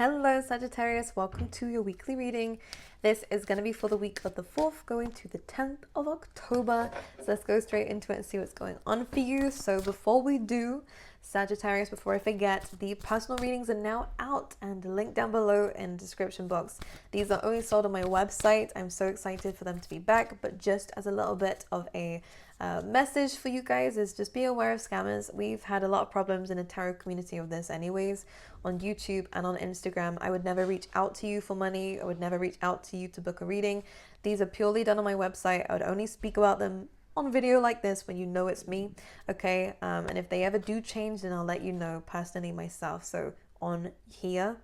Hello Sagittarius, welcome to your weekly reading. This is going to be for the week of the 4th going to the 10th of October. So let's go straight into it and see what's going on for you. So before we do, Sagittarius, before I forget, the personal readings are now out and linked down below in the description box. These are only sold on my website. I'm so excited for them to be back, but just as a little bit of a message for you guys is just be aware of scammers. We've had a lot of problems in the tarot community of this anyways, on YouTube and on Instagram. I would never reach out to you for money. I would never reach out to you to book a reading. These are purely done on my website. I would only speak about them on video like this when you know it's me, okay? And if they ever do change, then I'll let you know personally myself. So on here,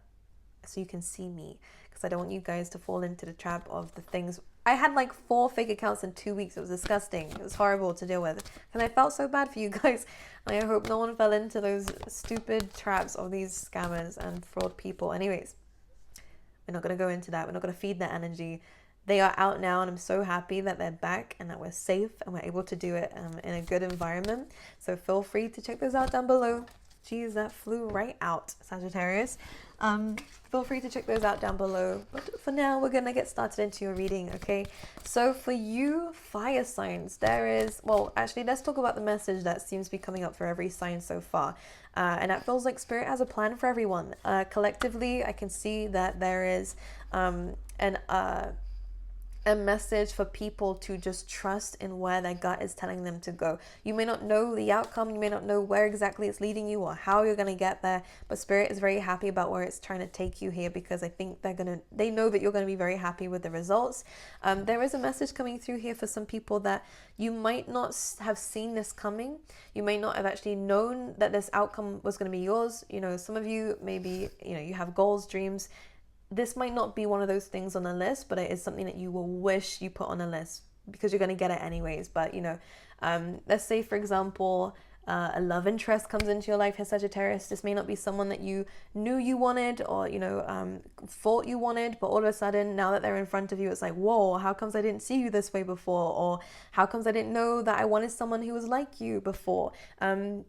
so you can see me, because I don't want you guys to fall into the trap of the things. I had like 4 fake accounts in 2 weeks. It was disgusting. It was horrible to deal with. And I felt so bad for you guys. And I hope no one fell into those stupid traps of these scammers and fraud people. Anyways, we're not going to go into that. We're not going to feed that energy. They are out now, and I'm so happy that they're back and that we're safe and we're able to do it in a good environment. So feel free to check those out down below. Geez, that flew right out, Sagittarius. Feel free to check those out down below. But for now, we're going to get started into your reading, okay? So for you fire signs, there is, well, actually, let's talk about the message that seems to be coming up for every sign so far. And that feels like Spirit has a plan for everyone. Collectively, I can see that there is a message for people to just trust in where their gut is telling them to go. You may not know the outcome, you may not know where exactly it's leading you or how you're going to get there, but Spirit is very happy about where it's trying to take you here, because I think they know that you're going to be very happy with the results. There is a message coming through here for some people that you might not have seen this coming. You may not have actually known that this outcome was going to be yours. You know, some of you maybe, you have goals, dreams. This might not be one of those things on a list, but it is something that you will wish you put on a list, because you're going to get it anyways. But, let's say, for example, a love interest comes into your life here, Sagittarius. This may not be someone that you knew you wanted or, thought you wanted, but all of a sudden, now that they're in front of you, it's like, whoa, how comes I didn't see you this way before? Or how comes I didn't know that I wanted someone who was like you before?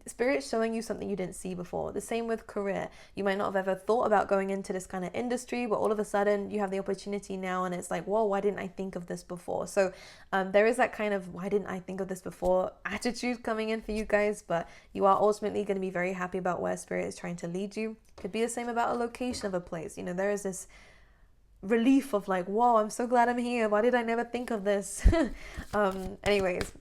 Spirit's showing you something you didn't see before. The same with career. You might not have ever thought about going into this kind of industry, but all of a sudden you have the opportunity now, and it's like, whoa, why didn't I think of this before? So there is that kind of why didn't I think of this before attitude coming in for you guys, but you are ultimately going to be very happy about where Spirit is trying to lead you. Could be the same about a location of a place. There is this relief of like, whoa, I'm so glad I'm here. Why did I never think of this? Anyways,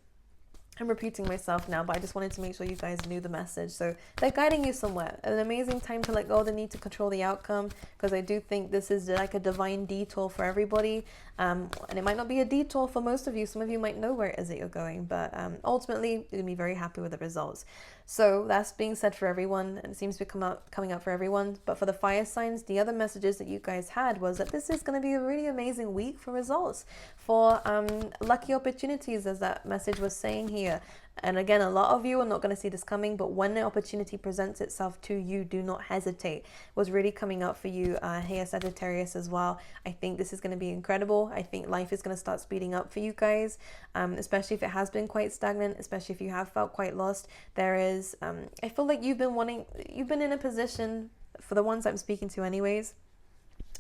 I'm repeating myself now, but I just wanted to make sure you guys knew the message. So they're guiding you somewhere. An amazing time to let go of the need to control the outcome, because I do think this is like a divine detour for everybody. And it might not be a detour for most of you. Some of you might know where it is that you're going, but ultimately you're going to be very happy with the results. So that's being said for everyone, and it seems to be coming up for everyone. But for the fire signs, the other messages that you guys had was that this is going to be a really amazing week for results, for lucky opportunities, as that message was saying here. And again, a lot of you are not going to see this coming, but when the opportunity presents itself to you, do not hesitate. Was really coming up for you here, Sagittarius, as well. I think this is going to be incredible. I think life is going to start speeding up for you guys, especially if it has been quite stagnant, especially if you have felt quite lost. There is, I feel like you've been in a position, for the ones I'm speaking to anyways,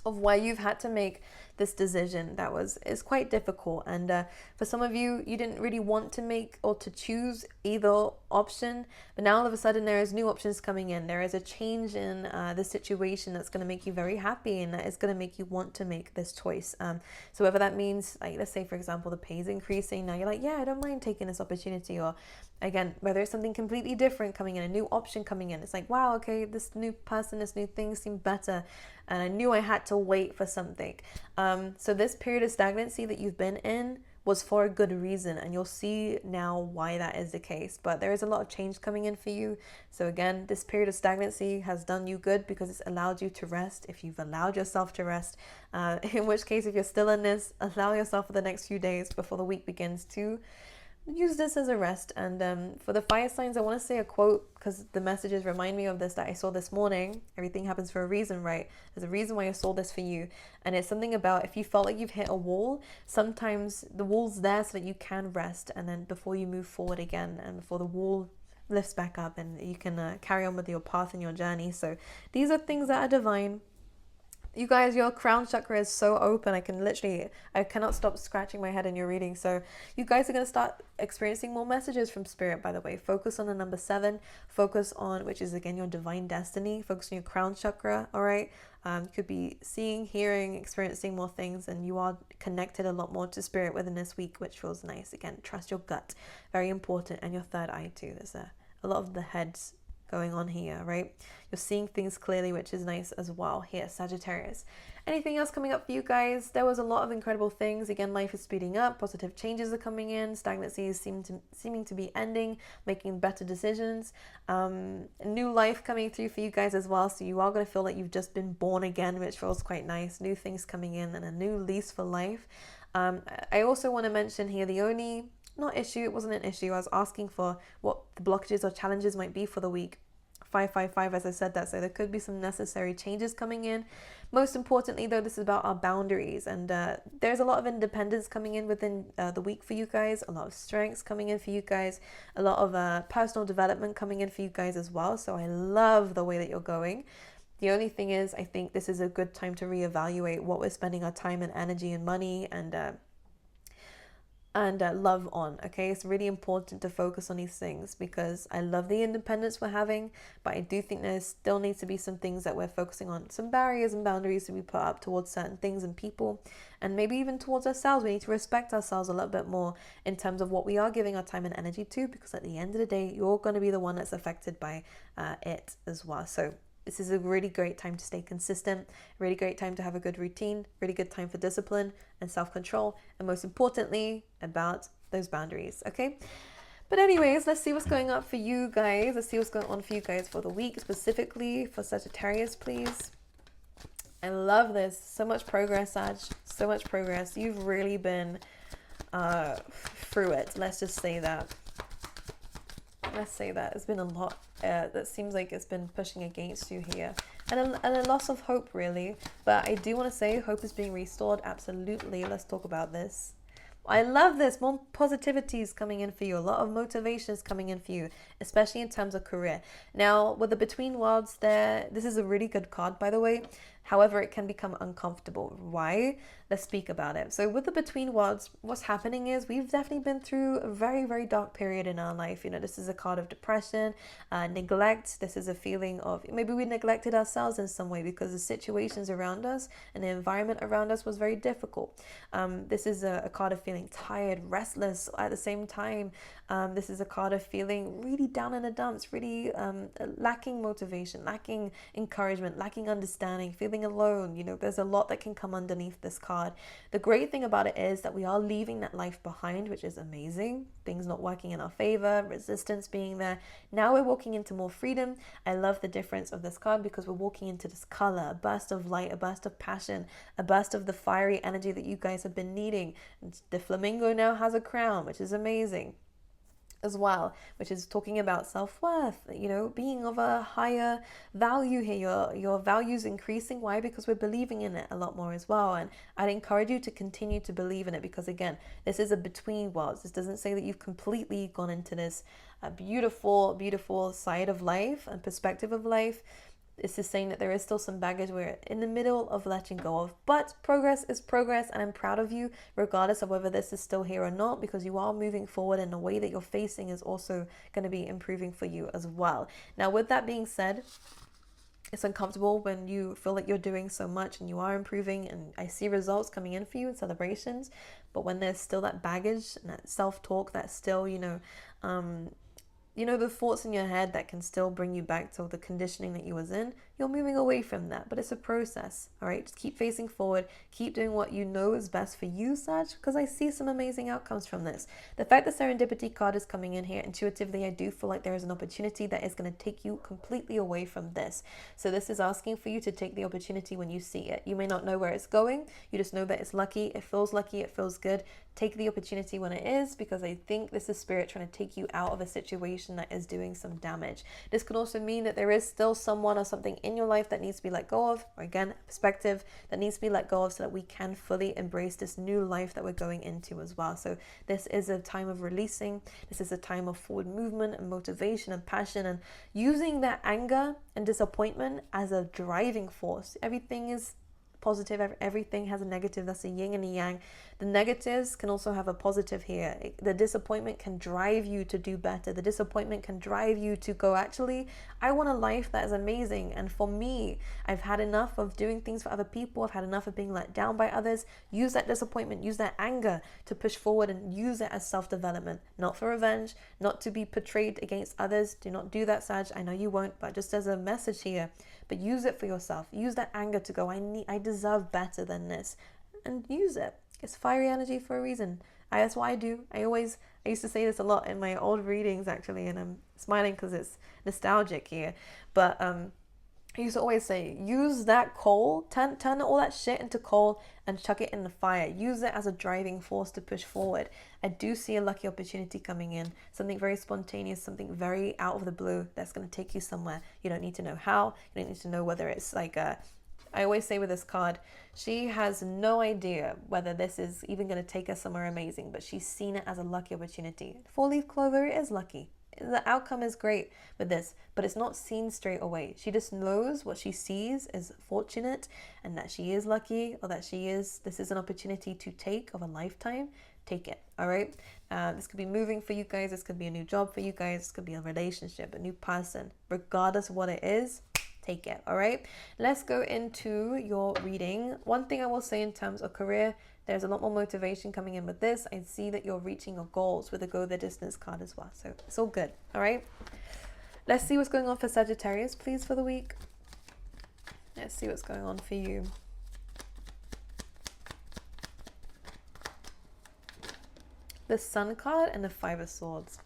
of where you've had to make this decision that is quite difficult, and for some of you, you didn't really want to make or to choose either option, but now all of a sudden there is new options coming in. There is a change in the situation that's going to make you very happy, and that is going to make you want to make this choice. So whether that means, like, let's say for example, the pay is increasing, now you're like, yeah, I don't mind taking this opportunity, or again, whether it's something completely different coming in, a new option coming in, it's like, wow, okay, this new person, this new thing seemed better, and I knew I had to wait for something. So this period of stagnancy that you've been in was for a good reason, and you'll see now why that is the case. But there is a lot of change coming in for you. So again, this period of stagnancy has done you good, because it's allowed you to rest, if you've allowed yourself to rest. In which case, if you're still in this, allow yourself for the next few days before the week begins to use this as a rest. And for the fire signs, I want to say a quote, because the messages remind me of this that I saw this morning. Everything happens for a reason, right? There's a reason why I saw this for you. And it's something about, if you felt like you've hit a wall, sometimes the wall's there so that you can rest, and then before you move forward again, and before the wall lifts back up, and you can carry on with your path and your journey. So these are things that are divine. You guys, your crown chakra is so open. I cannot stop scratching my head in your reading. So you guys are going to start experiencing more messages from spirit, by the way. Focus on the number 7. Focus on, which is again your divine destiny. Focus on your crown chakra, all right? You could be seeing, hearing, experiencing more things, and you are connected a lot more to spirit within this week, which feels nice. Again, trust your gut. Very important. And your third eye too. There's a lot of the heads going on here, right? You're seeing things clearly, which is nice as well here, Sagittarius. Anything else coming up for you guys? There was a lot of incredible things. Again, life is speeding up, positive changes are coming in, stagnancy is seeming to be ending, making better decisions. New life coming through for you guys as well. So you are going to feel like you've just been born again, which feels quite nice. New things coming in and a new lease for life. I also want to mention here the only it wasn't an issue. I was asking for what the blockages or challenges might be for the week. 555, as I said that, so there could be some necessary changes coming in. Most importantly, though, this is about our boundaries, and there's a lot of independence coming in within the week for you guys, a lot of strengths coming in for you guys, a lot of personal development coming in for you guys as well. So I love the way that you're going. The only thing is, I think this is a good time to reevaluate what we're spending our time and energy and money and love on. Okay, it's really important to focus on these things because I love the independence we're having, but I do think there still needs to be some things that we're focusing on, some barriers and boundaries that we put up towards certain things and people, and maybe even towards ourselves. We need to respect ourselves a little bit more in terms of what we are giving our time and energy to, because at the end of the day, you're going to be the one that's affected by it as well. So this is a really great time to stay consistent, really great time to have a good routine, really good time for discipline and self-control, and most importantly, about those boundaries, okay? But anyways, let's see what's going on for you guys. Let's see what's going on for you guys for the week, specifically for Sagittarius, please. I love this. So much progress, Sag. So much progress. You've really been through it. Let's just say that. Let's say that. It's been a lot that seems like it's been pushing against you here. And a loss of hope, really. But I do want to say hope is being restored. Absolutely. Let's talk about this. I love this. More positivity is coming in for you. A lot of motivation is coming in for you, especially in terms of career. Now, with the Between Worlds there, this is a really good card, by the way. However, it can become uncomfortable. Why? Let's speak about it. So with the Between Worlds, what's happening is we've definitely been through a very, very dark period in our life. You know, this is a card of depression, neglect. This is a feeling of maybe we neglected ourselves in some way because the situations around us and the environment around us was very difficult. This is a card of feeling tired, restless at the same time. This is a card of feeling really down in the dumps, really lacking motivation, lacking encouragement, lacking understanding, feeling alone. You know, there's a lot that can come underneath this card. The great thing about it is that we are leaving that life behind, which is amazing. Things not working in our favor, resistance being there. Now we're walking into more freedom. I love the difference of this card because we're walking into this color, a burst of light, a burst of passion, a burst of the fiery energy that you guys have been needing. The flamingo now has a crown, which is amazing as well, which is talking about self-worth, you know, being of a higher value here. Your values increasing. Why? Because we're believing in it a lot more as well. And I'd encourage you to continue to believe in it because, again, this is a between worlds. This doesn't say that you've completely gone into this beautiful, beautiful side of life and perspective of life. This is saying that there is still some baggage we're in the middle of letting go of. But progress is progress, and I'm proud of you, regardless of whether this is still here or not, because you are moving forward, and the way that you're facing is also going to be improving for you as well. Now, with that being said, it's uncomfortable when you feel like you're doing so much and you are improving, and I see results coming in for you and celebrations. But when there's still that baggage and that self-talk that's still, the thoughts in your head that can still bring you back to the conditioning that you was in, you're moving away from that. But it's a process, all right? Just keep facing forward. Keep doing what you know is best for you, Sag, because I see some amazing outcomes from this. The fact that Serendipity card is coming in here, intuitively, I do feel like there is an opportunity that is going to take you completely away from this. So this is asking for you to take the opportunity when you see it. You may not know where it's going. You just know that it's lucky. It feels good. Take the opportunity when it is, because I think this is spirit trying to take you out of a situation that is doing some damage. This could also mean that there is still someone or something in your life that needs to be let go of, or again, perspective that needs to be let go of, so that we can fully embrace this new life that we're going into as well. So this is a time of releasing. This is a time of forward movement and motivation and passion, and using that anger and disappointment as a driving force. Everything is positive. Everything has a negative. That's a yin and a yang. The negatives can also have a positive here. The disappointment can drive you to do better. The disappointment can drive you to go, actually, I want a life that is amazing. And for me, I've had enough of doing things for other people. I've had enough of being let down by others. Use that disappointment, use that anger to push forward, and use it as self-development, not for revenge, not to be portrayed against others. Do not do that, Sag. I know you won't, but just as a message here, but use it for yourself. Use that anger to go, I deserve better than this, and use it. It's fiery energy for a reason. That's what I do. I used to say this a lot in my old readings, actually, and I'm smiling because it's nostalgic here. But I used to always say, use that coal, turn all that shit into coal and chuck it in the fire. Use it as a driving force to push forward. I do see a lucky opportunity coming in, something very spontaneous, something very out of the blue that's going to take you somewhere. You don't need to know how. You don't need to know whether it's like I always say with this card, she has no idea whether this is even going to take her somewhere amazing, but she's seen it as a lucky opportunity. 4-leaf clover is lucky. The outcome is great with this, but it's not seen straight away. She just knows what she sees is fortunate and that she is lucky, or that this is an opportunity to take of a lifetime. Take it. All right. This could be moving for you guys. This could be a new job for you guys. This could be a relationship, a new person. Regardless of what it is, take it. All right. Let's go into your reading. One thing I will say in terms of career, there's a lot more motivation coming in with this. I see that you're reaching your goals with the go the distance card as well. So it's all good. All right. Let's see what's going on for Sagittarius, please, for the week. Let's see what's going on for you. The Sun card and the Five of Swords.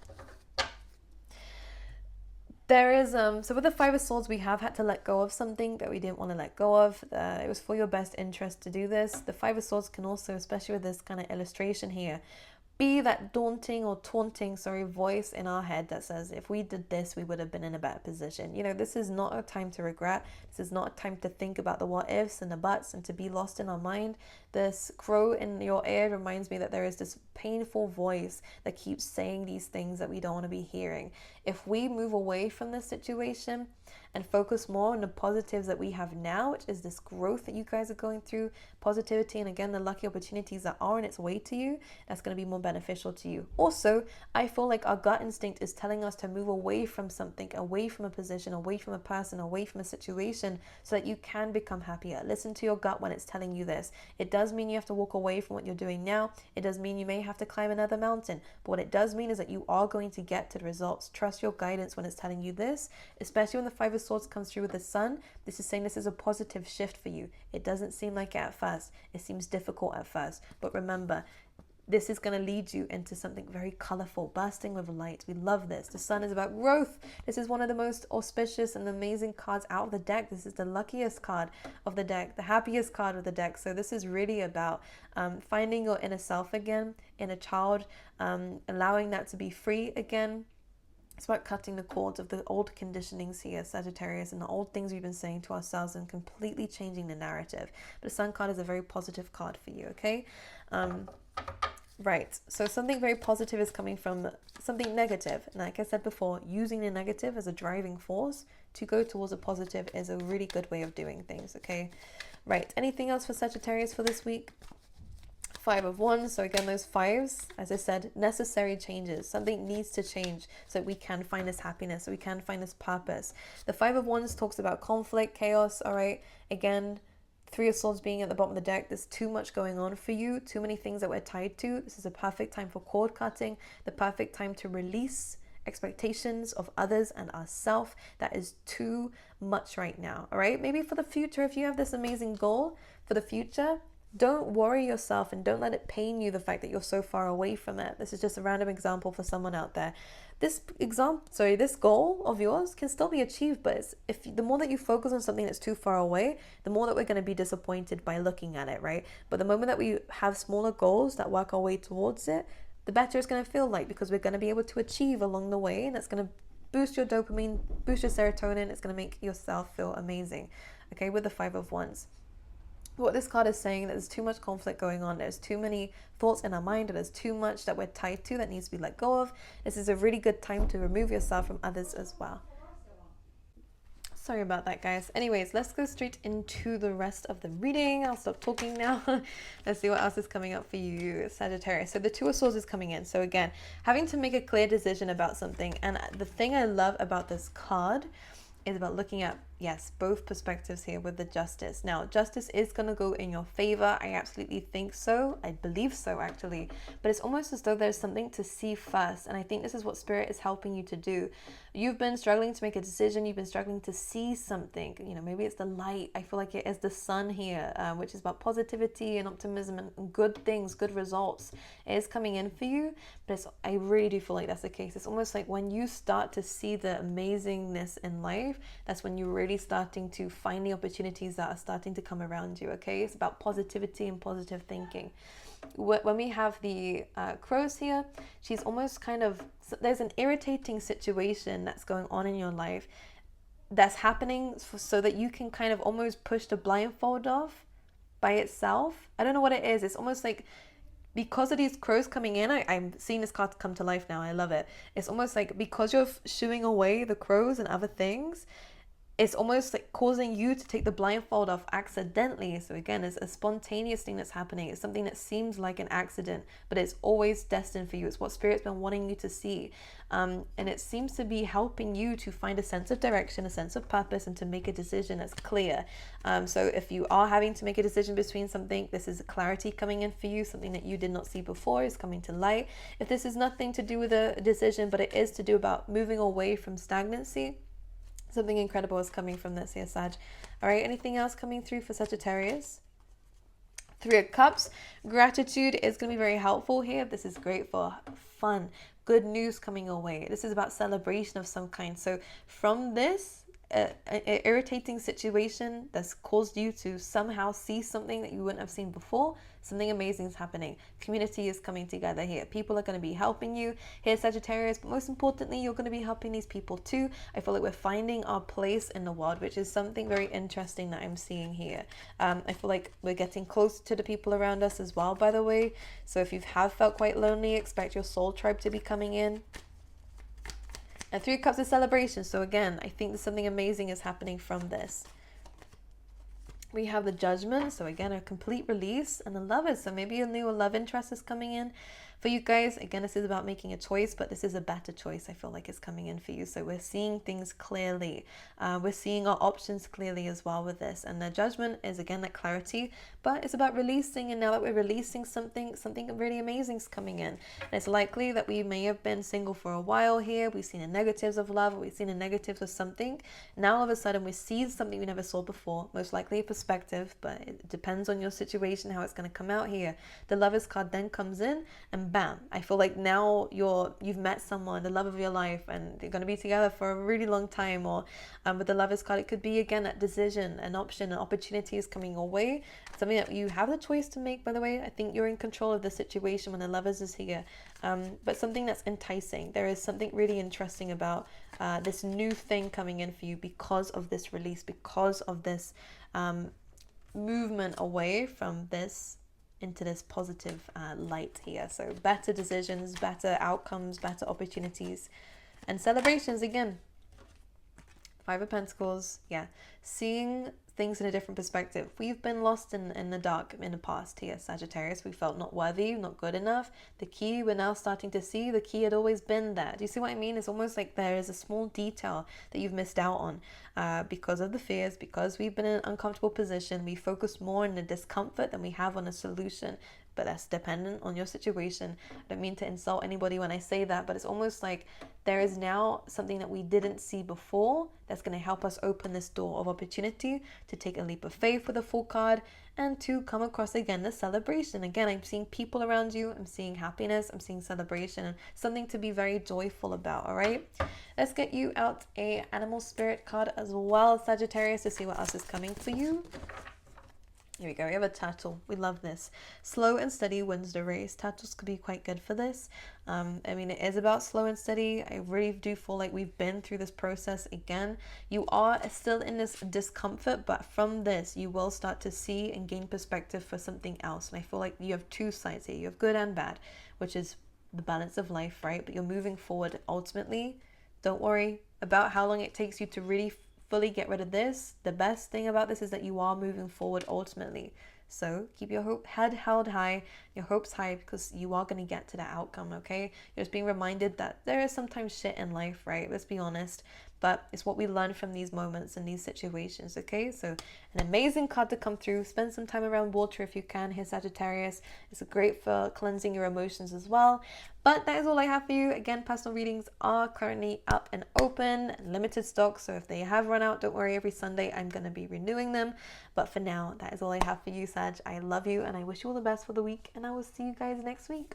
There is, so with the Five of Swords, we have had to let go of something that we didn't want to let go of. It was for your best interest to do this. The Five of Swords can also, especially with this kind of illustration here, be that daunting or taunting, voice in our head that says, if we did this, we would have been in a better position. You know, this is not a time to regret. This is not a time to think about the what ifs and the buts and to be lost in our mind. This crow in your ear reminds me that there is this painful voice that keeps saying these things that we don't want to be hearing. If we move away from this situation and focus more on the positives that we have now, which is this growth that you guys are going through, positivity, and again, the lucky opportunities that are on its way to you, that's going to be more beneficial to you. Also, I feel like our gut instinct is telling us to move away from something, away from a position, away from a person, away from a situation, so that you can become happier. Listen to your gut when it's telling you this. It does mean you have to walk away from what you're doing now. It does mean you may have to climb another mountain, but what it does mean is that you are going to get to the results. Trust your guidance when it's telling you this, especially when the Five of Swords comes through with the Sun. This is saying this is a positive shift for you. It doesn't seem like it at first. It seems difficult at first, but remember, this is going to lead you into something very colorful, bursting with light. We love this. The Sun is about growth. This is one of the most auspicious and amazing cards out of the deck. This is the luckiest card of the deck, the happiest card of the deck. So this is really about finding your inner self again, inner child, allowing that to be free again. It's about cutting the cords of the old conditionings here, Sagittarius, and the old things we've been saying to ourselves and completely changing the narrative. But the Sun card is a very positive card for you, okay? Right, so something very positive is coming from something negative. And like I said before, using the negative as a driving force to go towards a positive is a really good way of doing things, okay? Right, anything else for Sagittarius for this week? Five of Wands. So again, those fives, as I said, necessary changes. Something needs to change so that we can find this happiness, so we can find this purpose. The Five of Wands talks about conflict, chaos, all right? Again, Three of Swords being at the bottom of the deck, there's too much going on for you, too many things that we're tied to. This is a perfect time for cord cutting, the perfect time to release expectations of others and ourselves. That is too much right now, all right? Maybe for the future, if you have this amazing goal for the future, don't worry yourself and don't let it pain you, the fact that you're so far away from it. This is just a random example for someone out there. This goal of yours can still be achieved, but the more that you focus on something that's too far away, the more that we're going to be disappointed by looking at it, right? But the moment that we have smaller goals that work our way towards it, the better it's going to feel like, because we're going to be able to achieve along the way, and that's going to boost your dopamine, boost your serotonin. It's going to make yourself feel amazing, okay, with the Five of Wands. What this card is saying, that there's too much conflict going on, there's too many thoughts in our mind, and there's too much that we're tied to that needs to be let go of. This is a really good time to remove yourself from others as well. Sorry about that, guys. Anyways, let's go straight into the rest of the reading. I'll stop talking now. Let's see what else is coming up for you, Sagittarius. So the Two of Swords is coming in. So again, having to make a clear decision about something. And the thing I love about this card is about looking at, yes, both perspectives here with the Justice. Now, justice is going to go in your favor. I absolutely think so. I believe so, actually. But it's almost as though there's something to see first. And I think this is what Spirit is helping you to do. You've been struggling to make a decision. You've been struggling to see something. You know, maybe it's the light. I feel like it is the sun here, which is about positivity and optimism and good things, good results. It is coming in for you. But I really do feel like that's the case. It's almost like when you start to see the amazingness in life, that's when you're really starting to find the opportunities that are starting to come around you. Okay, it's about positivity and positive thinking. When we have the crows here, she's almost kind of, there's an irritating situation that's going on in your life that's happening so that you can kind of almost push the blindfold off by itself. I don't know what it is. It's almost like because of these crows coming in, I'm seeing this card come to life now. I love it. It's almost like because you're shooing away the crows and other things, it's almost like causing you to take the blindfold off accidentally. So again, it's a spontaneous thing that's happening. It's something that seems like an accident, but it's always destined for you. It's what Spirit's been wanting you to see. And it seems to be helping you to find a sense of direction, a sense of purpose, and to make a decision that's clear. So if you are having to make a decision between something, this is clarity coming in for you. Something that you did not see before is coming to light. If this is nothing to do with a decision, but it is to do about moving away from stagnancy, something incredible is coming from this here, Sag. All right, anything else coming through for Sagittarius? Three of Cups. Gratitude is going to be very helpful here. This is great for fun. Good news coming your way. This is about celebration of some kind. So from this irritating situation that's caused you to somehow see something that you wouldn't have seen before, something amazing is happening. Community is coming together here. People are going to be helping you here, Sagittarius, but most importantly, you're going to be helping these people too. I feel like we're finding our place in the world, which is something very interesting that I'm seeing here. I feel like we're getting closer to the people around us as well, by the way. So if you have felt quite lonely, expect your soul tribe to be coming in. And Three of Cups is celebration. So again, I think that something amazing is happening from this. We have the Judgment. So again, a complete release. And the Lovers. So maybe a new love interest is coming in for you guys. Again, this is about making a choice, but this is a better choice. I feel like it's coming in for you. So we're seeing things clearly. We're seeing our options clearly as well with this. And the Judgment is again that clarity, but it's about releasing. And now that we're releasing something really amazing is coming in. And it's likely that we may have been single for a while here. We've seen the negatives of love. We've seen the negatives of something. Now all of a sudden we see something we never saw before. Most likely a perspective, but it depends on your situation, how it's going to come out here. The Lovers card then comes in and bam, I feel like now you've met someone, the love of your life, and you're going to be together for a really long time. Or with the Lovers card, it could be again that decision, an option, an opportunity is coming your way, something that you have the choice to make. By the way, I think you're in control of the situation when the Lovers is here, but something that's enticing. There is something really interesting about this new thing coming in for you because of this release, because of this movement away from this into this positive light here. So better decisions, better outcomes, better opportunities, and celebrations again. Five of Pentacles, yeah. Seeing things in a different perspective. We've been lost in the dark in the past here, Sagittarius. We felt not worthy, not good enough. The key, we're now starting to see the key had always been there. Do you see what I mean? It's almost like there is a small detail that you've missed out on because of the fears, because we've been in an uncomfortable position. We focus more on the discomfort than we have on a solution. But that's dependent on your situation. I don't mean to insult anybody when I say that, but it's almost like there is now something that we didn't see before that's going to help us open this door of opportunity to take a leap of faith with a full card and to come across again the celebration. Again, I'm seeing people around you. I'm seeing happiness. I'm seeing celebration and something to be very joyful about. All right, let's get you out a animal spirit card as well, Sagittarius, to see what else is coming for you. Here we go. We have a turtle. We love this. Slow and steady wins the race. Turtles could be quite good for this. I mean, it is about slow and steady. I really do feel like we've been through this process again. You are still in this discomfort, but from this, you will start to see and gain perspective for something else. And I feel like you have two sides here. You have good and bad, which is the balance of life, right? But you're moving forward ultimately. Don't worry about how long it takes you to really fully get rid of this, the best thing about this is that you are moving forward ultimately. So keep your head held high, your hopes high, because you are going to get to that outcome, okay? You're just being reminded that there is sometimes shit in life, right? Let's be honest. But it's what we learn from these moments and these situations, okay? So an amazing card to come through. Spend some time around water if you can here, Sagittarius. It's great for cleansing your emotions as well. But that is all I have for you. Again, personal readings are currently up and open, limited stock. So if they have run out, don't worry. Every Sunday, I'm going to be renewing them. But for now, that is all I have for you, Sag. I love you and I wish you all the best for the week. And I will see you guys next week.